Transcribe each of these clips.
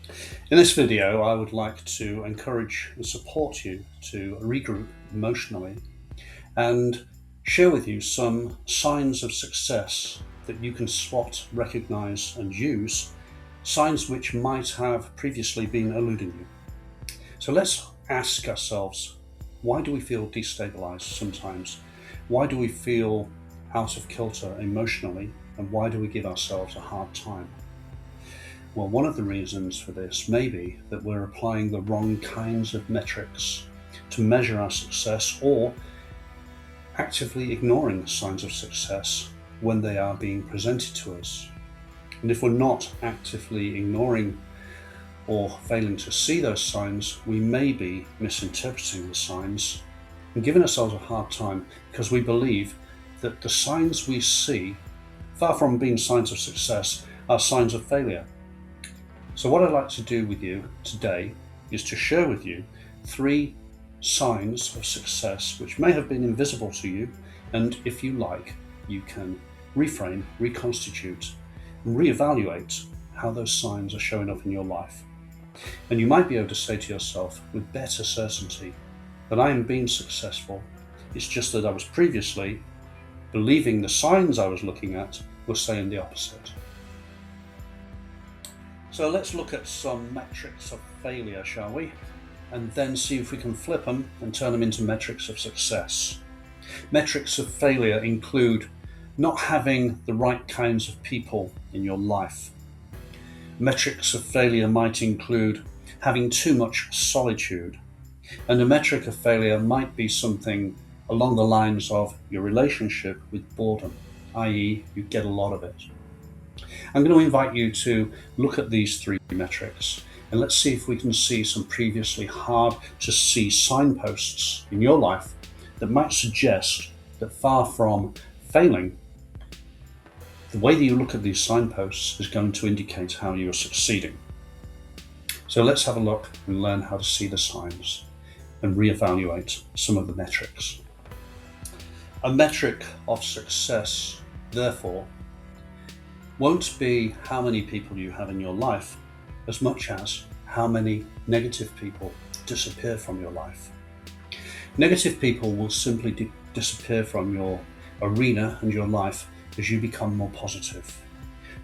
In this video, I would like to encourage and support you to regroup emotionally and share with you some signs of success that you can spot, recognize, and use, signs which might have previously been eluding you. So let's ask ourselves, why do we feel destabilized sometimes? Why do we feel out of kilter emotionally? And why do we give ourselves a hard time? Well, one of the reasons for this may be that we're applying the wrong kinds of metrics to measure our success, or actively ignoring signs of success when they are being presented to us. And if we're not actively ignoring or failing to see those signs, we may be misinterpreting the signs and giving ourselves a hard time because we believe that the signs we see, far from being signs of success, are signs of failure. So what I'd like to do with you today is to share with you 3 signs of success which may have been invisible to you, and if you like, you can reframe, reconstitute, and reevaluate how those signs are showing up in your life. And you might be able to say to yourself with better certainty that I am being successful. It's just that I was previously believing the signs I was looking at were saying the opposite. So let's look at some metrics of failure, shall we? And then see if we can flip them and turn them into metrics of success. Metrics of failure include not having the right kinds of people in your life. Metrics of failure might include having too much solitude. And a metric of failure might be something along the lines of your relationship with boredom, i.e., you get a lot of it. I'm going to invite you to look at these 3 metrics, and let's see if we can see some previously hard to see signposts in your life that might suggest that, far from failing, the way that you look at these signposts is going to indicate how you're succeeding. So let's have a look and learn how to see the signs and reevaluate some of the metrics. A metric of success, therefore, won't be how many people you have in your life as much as how many negative people disappear from your life. Negative people will simply disappear from your arena and your life as you become more positive.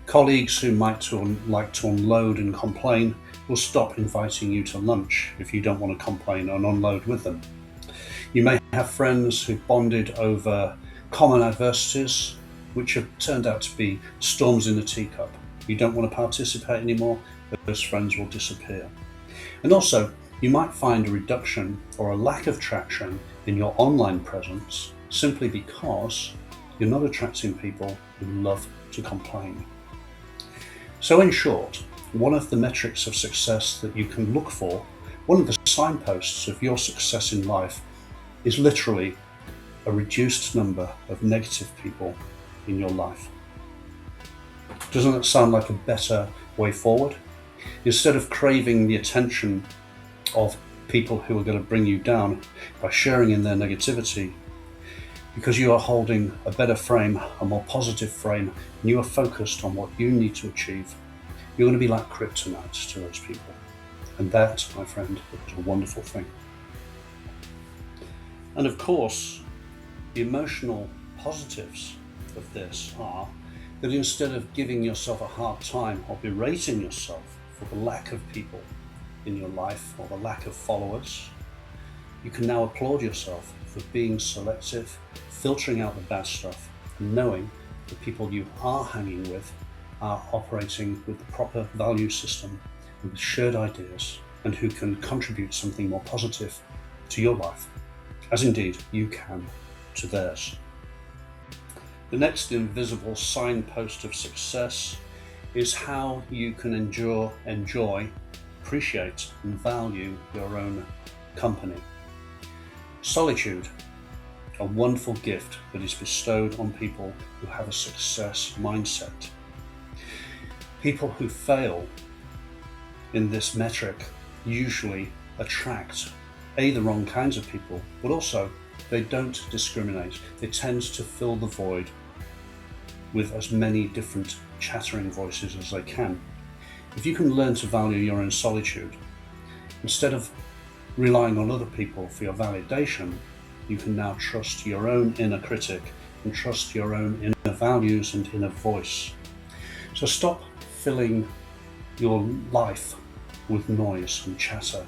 Colleagues who might like to unload and complain will stop inviting you to lunch if you don't want to complain and unload with them. You may have friends who bonded over common adversities which have turned out to be storms in a teacup. You don't want to participate anymore, those friends will disappear. And also, you might find a reduction or a lack of traction in your online presence simply because you're not attracting people who love to complain. So in short, one of the metrics of success that you can look for, one of the signposts of your success in life, is literally a reduced number of negative people in your life. Doesn't that sound like a better way forward? Instead of craving the attention of people who are going to bring you down by sharing in their negativity, because you are holding a better frame, a more positive frame, and you are focused on what you need to achieve, you're going to be like kryptonite to those people. And that, my friend, is a wonderful thing. And of course, the emotional positives of this are that instead of giving yourself a hard time or berating yourself for the lack of people in your life or the lack of followers, you can now applaud yourself for being selective, filtering out the bad stuff, and knowing the people you are hanging with are operating with the proper value system and with shared ideas, and who can contribute something more positive to your life, as indeed you can to theirs. The next invisible signpost of success is how you can enjoy, appreciate, and value your own company. Solitude, a wonderful gift that is bestowed on people who have a success mindset. People who fail in this metric usually attract the wrong kinds of people, but also they don't discriminate. They tend to fill the void with as many different chattering voices as they can. If you can learn to value your own solitude, instead of relying on other people for your validation, you can now trust your own inner critic and trust your own inner values and inner voice. So stop filling your life with noise and chatter.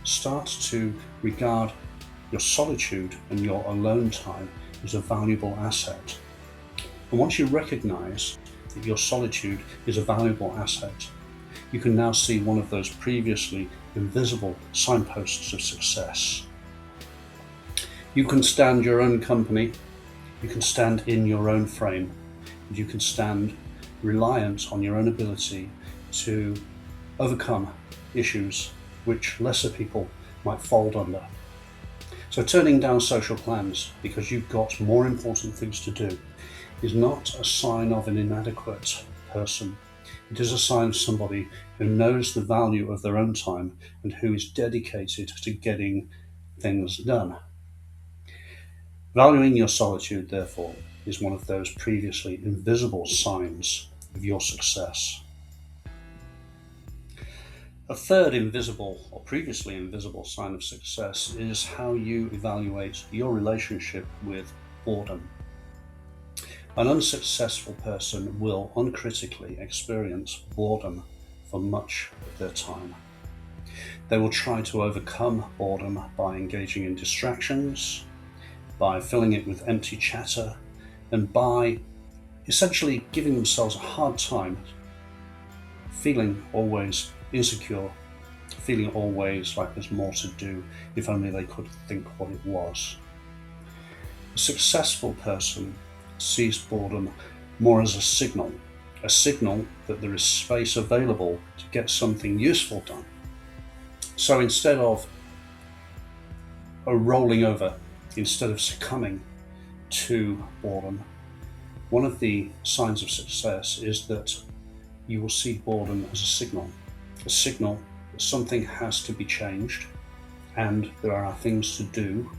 Start to regard your solitude and your alone time as a valuable asset. And once you recognize that your solitude is a valuable asset, you can now see one of those previously invisible signposts of success. You can stand your own company, you can stand in your own frame, and you can stand reliant on your own ability to overcome issues which lesser people might fold under. So turning down social plans because you've got more important things to do is not a sign of an inadequate person. It is a sign of somebody who knows the value of their own time and who is dedicated to getting things done. Valuing your solitude, therefore, is one of those previously invisible signs of your success. A third invisible or previously invisible sign of success is how you evaluate your relationship with boredom. An unsuccessful person will uncritically experience boredom for much of their time. They will try to overcome boredom by engaging in distractions, by filling it with empty chatter, and by essentially giving themselves a hard time, feeling always insecure, feeling always like there's more to do if only they could think what it was. A successful person sees boredom more as a signal that there is space available to get something useful done. So instead of rolling over, instead of succumbing to boredom, one of the signs of success is that you will see boredom as a signal that something has to be changed and there are things to do,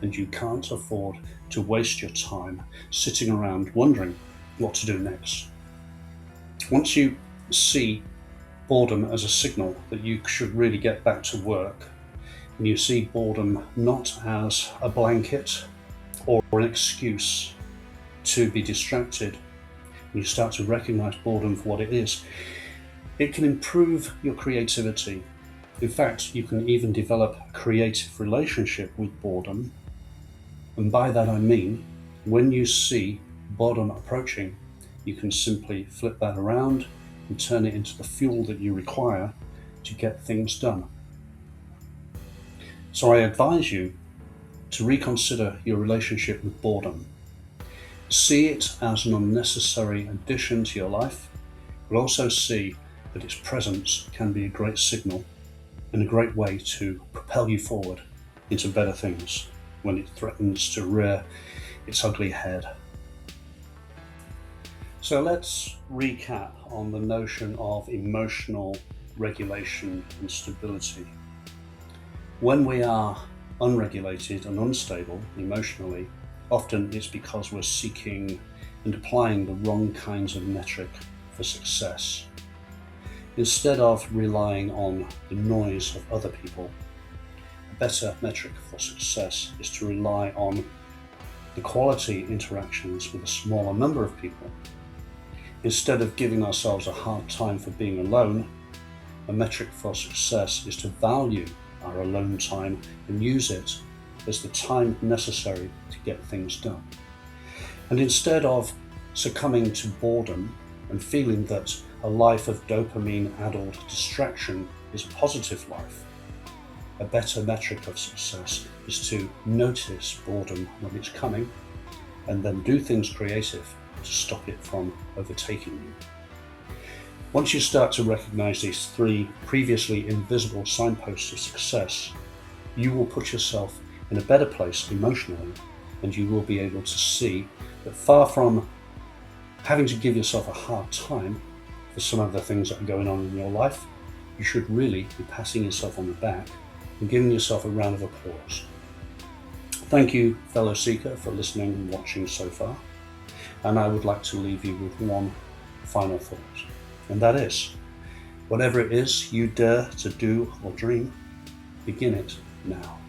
and you can't afford to waste your time sitting around wondering what to do next. Once you see boredom as a signal that you should really get back to work, and you see boredom not as a blanket or an excuse to be distracted, and you start to recognize boredom for what it is, it can improve your creativity. In fact, you can even develop a creative relationship with boredom. And by that I mean, when you see boredom approaching, you can simply flip that around and turn it into the fuel that you require to get things done. So I advise you to reconsider your relationship with boredom. See it as an unnecessary addition to your life, but also see that its presence can be a great signal and a great way to propel you forward into better things when it threatens to rear its ugly head. So let's recap on the notion of emotional regulation and stability. When we are unregulated and unstable emotionally, often it's because we're seeking and applying the wrong kinds of metric for success. Instead of relying on the noise of other people, a better metric for success is to rely on the quality interactions with a smaller number of people. Instead of giving ourselves a hard time for being alone, a metric for success is to value our alone time and use it as the time necessary to get things done. And instead of succumbing to boredom and feeling that a life of dopamine-addled distraction is a positive life, a better metric of success is to notice boredom when it's coming and then do things creative to stop it from overtaking you. Once you start to recognize these three previously invisible signposts of success, you will put yourself in a better place emotionally, and you will be able to see that far from having to give yourself a hard time for some of the things that are going on in your life, you should really be patting yourself on the back and giving yourself a round of applause. Thank you, fellow seeker, for listening and watching so far. And I would like to leave you with one final thought, and that is, Whatever it is you dare to do or dream, begin it now.